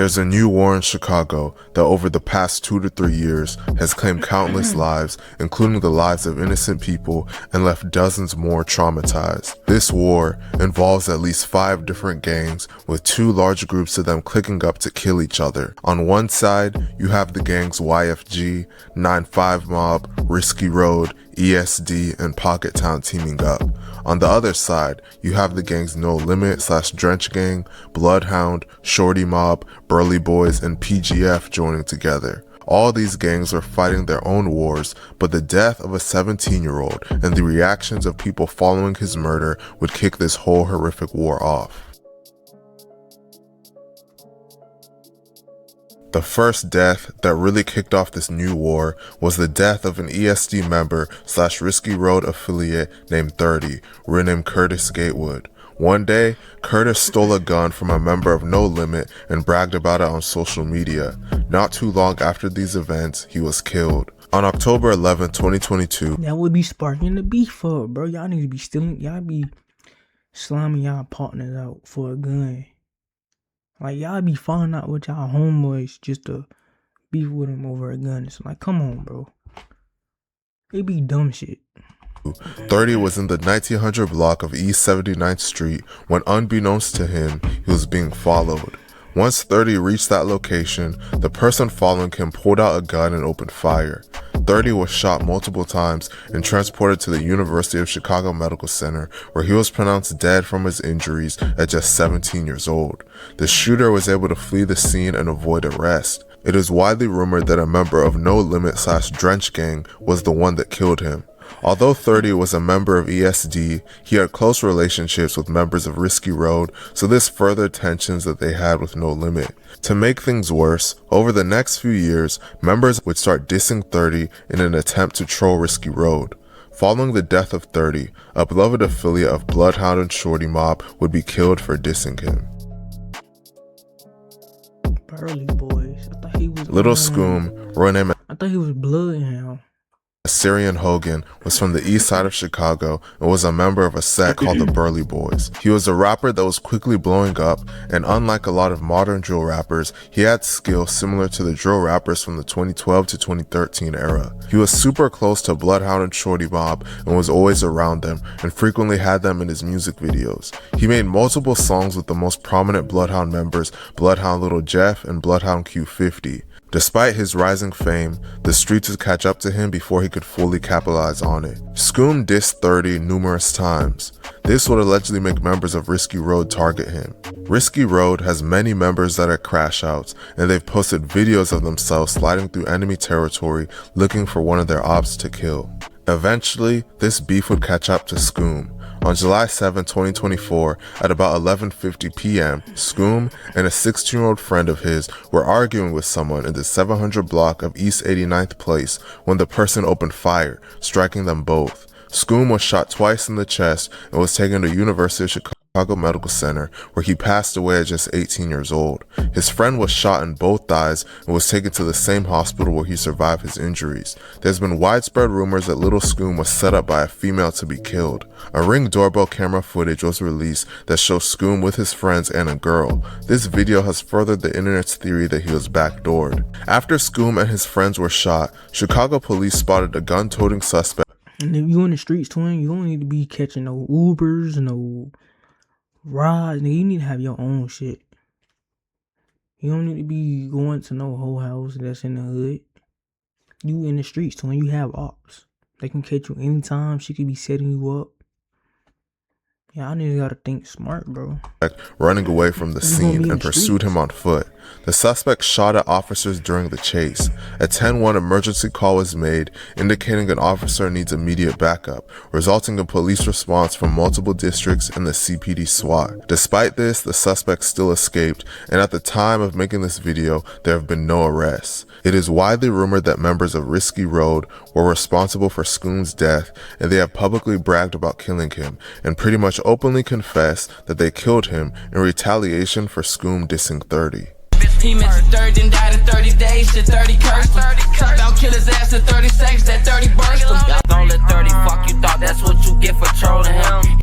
There's a new war in Chicago that over the past 2 to 3 years has claimed countless lives, including the lives of innocent people, and left dozens more traumatized. This war involves at least 5 different gangs, with 2 large groups of them clicking up to kill each other. On one side, you have the gangs YFG, 9-5 Mob, Risky Road, ESD, and Pocket Town teaming up. On the other side, you have the gangs No Limit / Drench Gang, Bloodhound, Shorty Mob, Burly Boys, and PGF joining together. All these gangs are fighting their own wars, but the death of a 17-year-old and the reactions of people following his murder would kick this whole horrific war off. The first death that really kicked off this new war was the death of an ESD member / Risky Road affiliate named 30, renamed Curtis Gatewood. One day, Curtis stole a gun from a member of No Limit and bragged about it on social media. Not too long after these events, he was killed. On October 11, 2022, that would be sparking the beef up, bro. Y'all need to be stealing, y'all be slamming y'all partners out for a gun. Like, y'all be falling out with y'all homeboys just to beef with them over a gun. It's like, come on, bro. It be dumb shit. 30 was in the 1900 block of East 79th Street when, unbeknownst to him, he was being followed. Once 30 reached that location, the person following him pulled out a gun and opened fire. 30 was shot multiple times and transported to the University of Chicago Medical Center, where he was pronounced dead from his injuries at just 17 years old. The shooter was able to flee the scene and avoid arrest. It is widely rumored that a member of No Limit / Drench Gang was the one that killed him. Although 30 was a member of ESD, he had close relationships with members of Risky Road, so this furthered tensions that they had with No Limit. To make things worse, over the next few years, members would start dissing 30 in an attempt to troll Risky Road. Following the death of 30, a beloved affiliate of Bloodhound and Shorty Mob would be killed for dissing him. Burly Boys. I thought he was Little Scoom, real name I thought he was Bloodhound. Syrian Hogan, was from the east side of Chicago and was a member of a set called the Burly Boys. He was a rapper that was quickly blowing up, and unlike a lot of modern drill rappers, he had skills similar to the drill rappers from the 2012 to 2013 era. He was super close to Bloodhound and Shorty Mob and was always around them and frequently had them in his music videos. He made multiple songs with the most prominent Bloodhound members, Bloodhound Little Jeff and Bloodhound Q50. Despite his rising fame, the streets would catch up to him before he could fully capitalize on it. Scoom dissed 30 numerous times. This would allegedly make members of Risky Road target him. Risky Road has many members that are crash outs, and they've posted videos of themselves sliding through enemy territory looking for one of their ops to kill. Eventually, this beef would catch up to Scoom. On July 7, 2024, at about 11:50 p.m., Scoom and a 16-year-old friend of his were arguing with someone in the 700 block of East 89th Place when the person opened fire, striking them both. Scoom was shot twice in the chest and was taken to University of Chicago Medical Center, where he passed away at just 18 years old. His friend was shot in both thighs and was taken to the same hospital where he survived his injuries. There's been widespread rumors that Little Scoom was set up by a female to be killed. A Ring doorbell camera footage was released that shows Scoom with his friends and a girl. This video has furthered the internet's theory that he was backdoored. After Scoom and his friends were shot, Chicago police spotted a gun-toting suspect. And if you in the streets, twin, you don't need to be catching no Ubers, no rides. You need to have your own shit. You don't need to be going to no whole house that's in the hood. You in the streets, twin, you have ops. They can catch you anytime. She could be setting you up. Yeah, I need gotta think smart, bro. Running away from the scene and pursued him on foot. The suspect shot at officers during the chase. A 10-1 emergency call was made, indicating an officer needs immediate backup, resulting in police response from multiple districts and the CPD SWAT. Despite this, the suspect still escaped, and at the time of making this video, there have been no arrests. It is widely rumored that members of Risky Road were responsible for Scoom's death, and they have publicly bragged about killing him, and pretty much openly confessed that they killed him in retaliation for Scoom dissing 30. He missed 30 and died in 30 days, shit 30 cursed him. Don't kill his ass in 30 seconds, that 30 burst him. Don't let 30 fuck you, thought that's what you get for trolling him.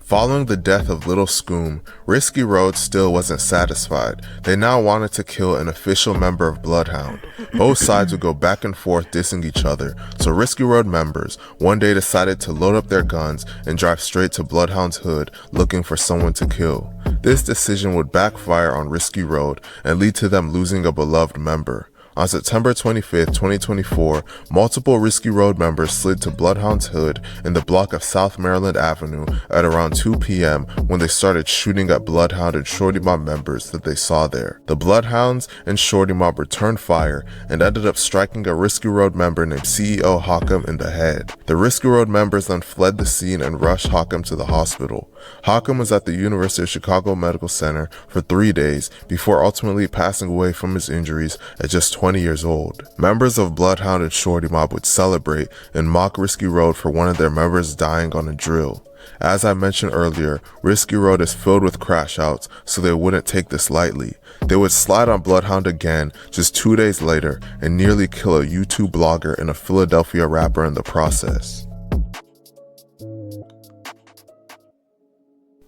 Following the death of Little Scoom, Risky Road still wasn't satisfied. They now wanted to kill an official member of Bloodhound. Both sides would go back and forth dissing each other, so Risky Road members one day decided to load up their guns and drive straight to Bloodhound's hood looking for someone to kill. This decision would backfire on Risky Road and lead to them losing a beloved member. On September 25, 2024, multiple Risky Road members slid to Bloodhound's hood in the block of South Maryland Avenue at around 2 p.m. when they started shooting at Bloodhound and Shorty Mob members that they saw there. The Bloodhounds and Shorty Mob returned fire and ended up striking a Risky Road member named CEO Hockham in the head. The Risky Road members then fled the scene and rushed Hockham to the hospital. Hockham was at the University of Chicago Medical Center for 3 days before ultimately passing away from his injuries at just 20 years old. Members of Bloodhound and Shorty Mob would celebrate and mock Risky Road for one of their members dying on a drill. As I mentioned earlier, Risky Road is filled with crash outs, so they wouldn't take this lightly. They would slide on Bloodhound again just 2 days later and nearly kill a YouTube blogger and a Philadelphia rapper in the process.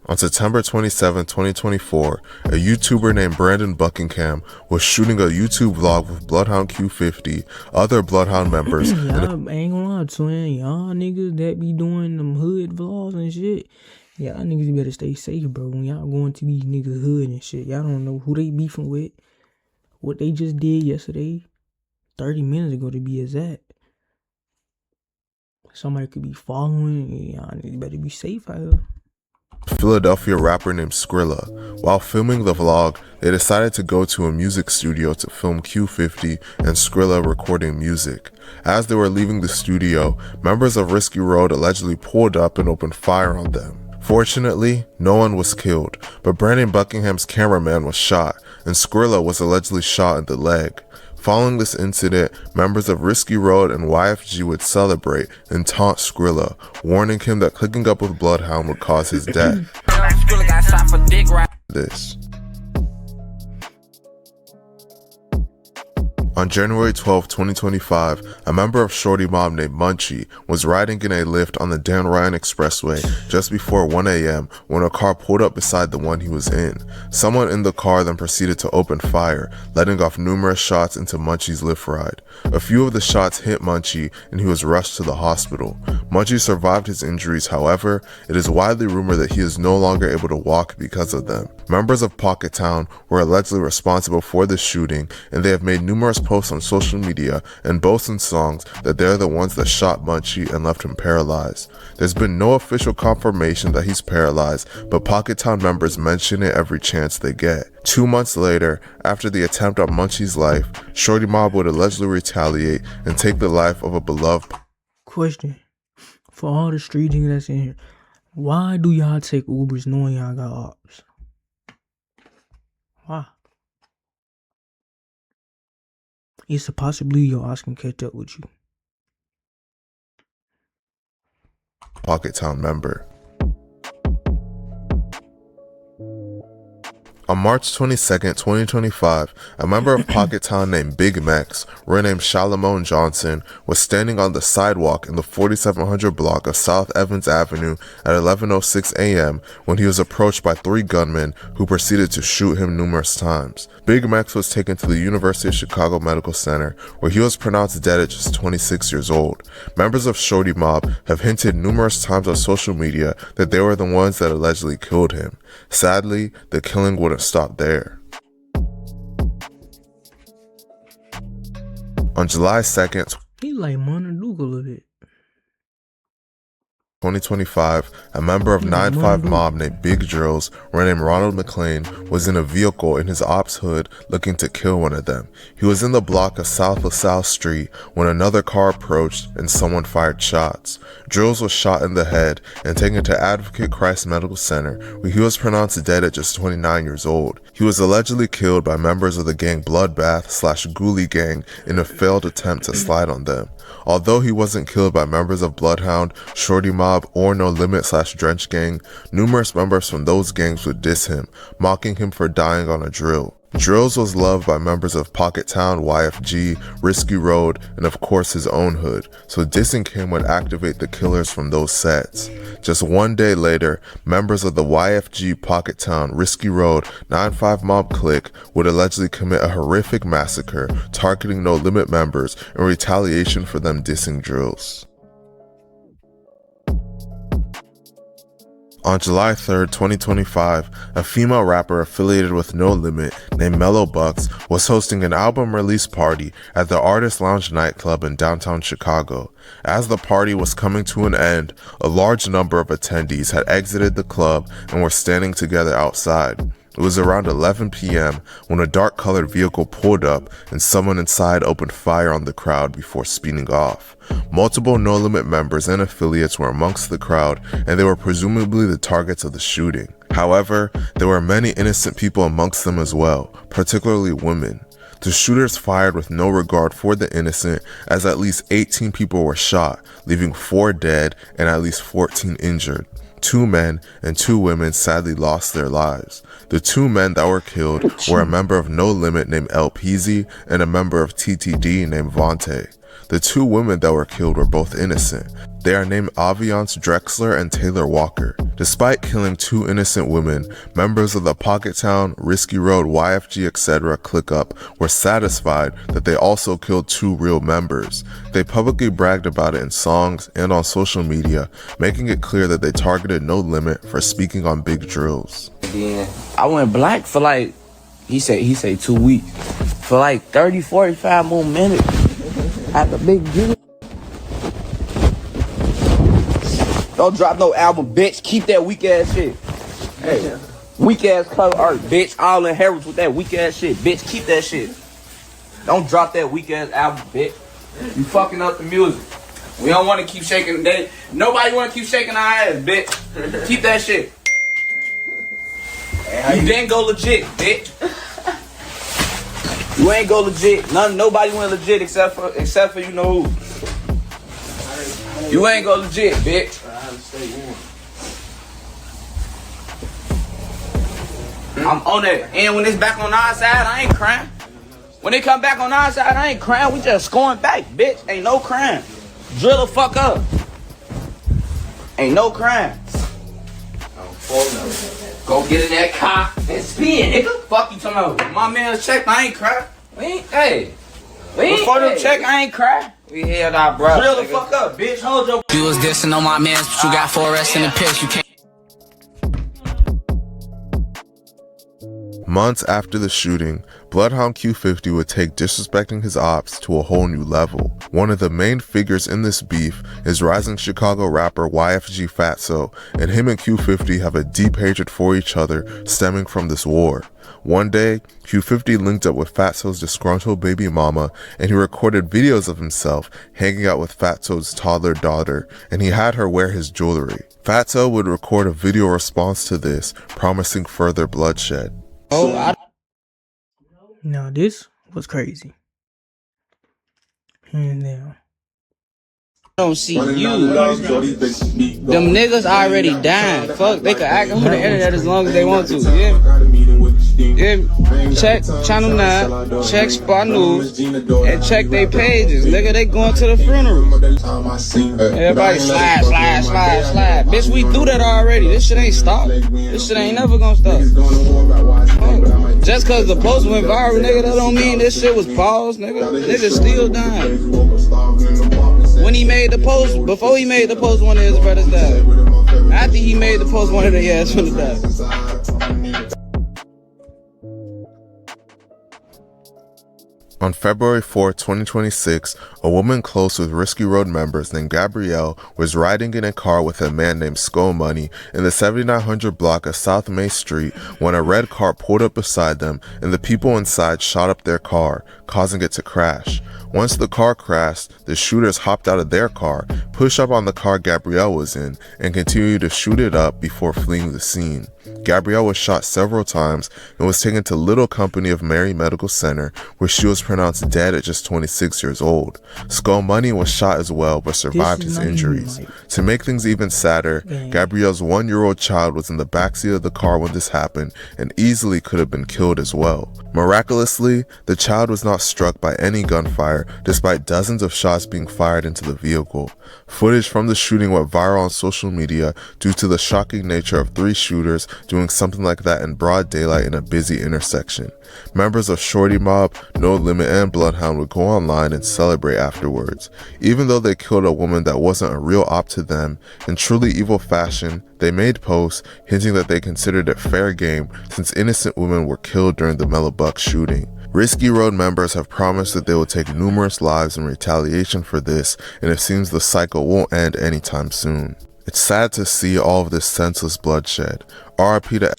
On September 27, 2024, a YouTuber named Brandon Buckingham was shooting a YouTube vlog with Bloodhound Q50, other Bloodhound members. Y'all ain't gonna lie, twin. Y'all niggas that be doing them hood vlogs and shit, y'all niggas better stay safe, bro. When y'all going to these niggas hood and shit, y'all don't know who they beefing with, what they just did yesterday, 30 minutes ago to be exact. Somebody could be following, y'all niggas better be safe out here. Philadelphia rapper named Skrilla. While filming the vlog, they decided to go to a music studio to film Q50 and Skrilla recording music. As they were leaving the studio, members of Risky Road allegedly pulled up and opened fire on them. Fortunately, no one was killed, but Brandon Buckingham's cameraman was shot, and Skrilla was allegedly shot in the leg. Following this incident, members of Risky Road and YFG would celebrate and taunt Skrilla, warning him that clicking up with Bloodhound would cause his death. This. On January 12, 2025, a member of Shorty Mob named Munchie was riding in a Lyft on the Dan Ryan Expressway just before 1 a.m. when a car pulled up beside the one he was in. Someone in the car then proceeded to open fire, letting off numerous shots into Munchie's Lyft ride. A few of the shots hit Munchie and he was rushed to the hospital. Munchie survived his injuries, however, it is widely rumored that he is no longer able to walk because of them. Members of Pocket Town were allegedly responsible for this shooting, and they have made numerous posts on social media and boast in songs that they're the ones that shot Munchie and left him paralyzed. There's been no official confirmation that he's paralyzed, but Pocket Town members mention it every chance they get. 2 months later, after the attempt on Munchie's life, Shorty Mob would allegedly retaliate and take the life of a beloved. Question for all the street niggas that's in here: why do y'all take Ubers knowing y'all got ops? Why? It's a possibility your ops can catch up with you. Pocket Town member. On March 22nd, 2025, a member of Pocket Town named Big Mex, renamed Shalamone Johnson, was standing on the sidewalk in the 4700 block of South Evans Avenue at 11:06 a.m. when he was approached by 3 gunmen who proceeded to shoot him numerous times. Big Mex was taken to the University of Chicago Medical Center, where he was pronounced dead at just 26 years old. Members of Shorty Mob have hinted numerous times on social media that they were the ones that allegedly killed him. Sadly, the killing wouldn't stop there. On July 2nd, He like Monaduke a little bit. 2025, a member of 9-5 Mob named Big Drills, renamed Ronald McLean, was in a vehicle in his ops hood looking to kill one of them. He was in the block of South LaSalle Street when another car approached and someone fired shots. Drills was shot in the head and taken to Advocate Christ Medical Center, where he was pronounced dead at just 29 years old. He was allegedly killed by members of the gang Bloodbath/Ghoulie Gang in a failed attempt to slide on them. Although he wasn't killed by members of Bloodhound, Shorty Mob, or No Limit/Drench Gang, numerous members from those gangs would diss him, mocking him for dying on a drill. Drills was loved by members of Pocket Town, YFG, Risky Road, and of course his own hood, so dissing him would activate the killers from those sets. Just one day later, members of the YFG, Pocket Town, Risky Road, 9-5 Mob Clique would allegedly commit a horrific massacre targeting No Limit members in retaliation for them dissing Drills. On July 3rd, 2025, a female rapper affiliated with No Limit named Mellow Bucks was hosting an album release party at the Artist Lounge nightclub in downtown Chicago. As the party was coming to an end, a large number of attendees had exited the club and were standing together outside. It was around 11 p.m. when a dark-colored vehicle pulled up and someone inside opened fire on the crowd before speeding off. Multiple No Limit members and affiliates were amongst the crowd, and they were presumably the targets of the shooting. However, there were many innocent people amongst them as well, particularly women. The shooters fired with no regard for the innocent, as at least 18 people were shot, leaving 4 dead and at least 14 injured. 2 men and 2 women sadly lost their lives. The 2 men that were killed were a member of No Limit named El Peasy and a member of TTD named Vontae. The 2 women that were killed were both innocent. They are named Aviance Drexler and Taylor Walker. Despite killing 2 innocent women, members of the Pocket Town, Risky Road, YFG, etc. click up were satisfied that they also killed 2 real members. They publicly bragged about it in songs and on social media, making it clear that they targeted No Limit for speaking on big drills. Yeah, I went black for like, he said 2 weeks. For like 30, 45 more minutes at the big drill. Don't drop no album, bitch. Keep that weak ass shit. Hey, weak ass cover art, bitch. All in Harrods with that weak ass shit, bitch. Keep that shit. Don't drop that weak ass album, bitch. You fucking up the music. We don't want to keep shaking. Nobody want to keep shaking our ass, bitch. Keep that shit. You didn't go legit, bitch. You ain't go legit. Nobody went legit except for you know who. You ain't go legit, bitch. I'm on that. And when it's back on our side, I ain't crying. When they come back on our side, I ain't crying. We just scoring back, bitch. Ain't no crime. Drill the fuck up. Ain't no crime. Go get in that car and spin, nigga. Fuck you talking about. My man's check, I ain't cry. Before them check, I ain't cry. We held our brother. Drill the fuck up, bitch. Hold your. You was dissing on my mans, but you got 4 arrests in the piss. You can't. Months after the shooting, Bloodhound Q50 would take disrespecting his ops to a whole new level. One of the main figures in this beef is rising Chicago rapper YFG Fatso, and him and Q50 have a deep hatred for each other stemming from this war. One day, Q50 linked up with Fatso's disgruntled baby mama, and he recorded videos of himself hanging out with Fatso's toddler daughter, and he had her wear his jewelry. Fatso would record a video response to this, promising further bloodshed. Now this was crazy. Hands down. Don't see you. Them niggas already dying. Fuck, they can act on the internet as long as they want to. Yeah. Check Channel 9, check Spot News, and check their pages. Nigga, they going to the funeral. Everybody slide. Bitch, we do that already. This shit ain't stopped. This shit ain't never gonna stop. Just cause the post went viral, nigga, that don't mean this shit was paused, nigga. Niggas still dying. When he made the post, before he made the post, one of his brothers died. After he made the post, one of their ass finna die. On February 4, 2026, a woman close with Risky Road members named Gabrielle was riding in a car with a man named Skull Money in the 7900 block of South May Street when a red car pulled up beside them and the people inside shot up their car, causing it to crash. Once the car crashed, the shooters hopped out of their car, pushed up on the car Gabrielle was in, and continued to shoot it up before fleeing the scene. Gabrielle was shot several times and was taken to Little Company of Mary Medical Center, where she was pronounced dead at just 26 years old. Skull Money was shot as well but survived his injuries. To make things even sadder, Gabrielle's 1-year-old child was in the backseat of the car when this happened and easily could have been killed as well. Miraculously, the child was not struck by any gunfire despite dozens of shots being fired into the vehicle. Footage from the shooting went viral on social media due to the shocking nature of 3 shooters doing something like that in broad daylight in a busy intersection. Members of Shorty Mob, No Limit, and Bloodhound would go online and celebrate afterwards. Even though they killed a woman that wasn't a real op to them, in truly evil fashion, they made posts hinting that they considered it fair game since innocent women were killed during the Mellow Buck shooting. Risky Road members have promised that they will take numerous lives in retaliation for this, and it seems the cycle won't end anytime soon. It's sad to see all of this senseless bloodshed. RIP to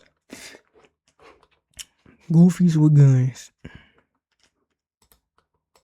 Goofies with guns.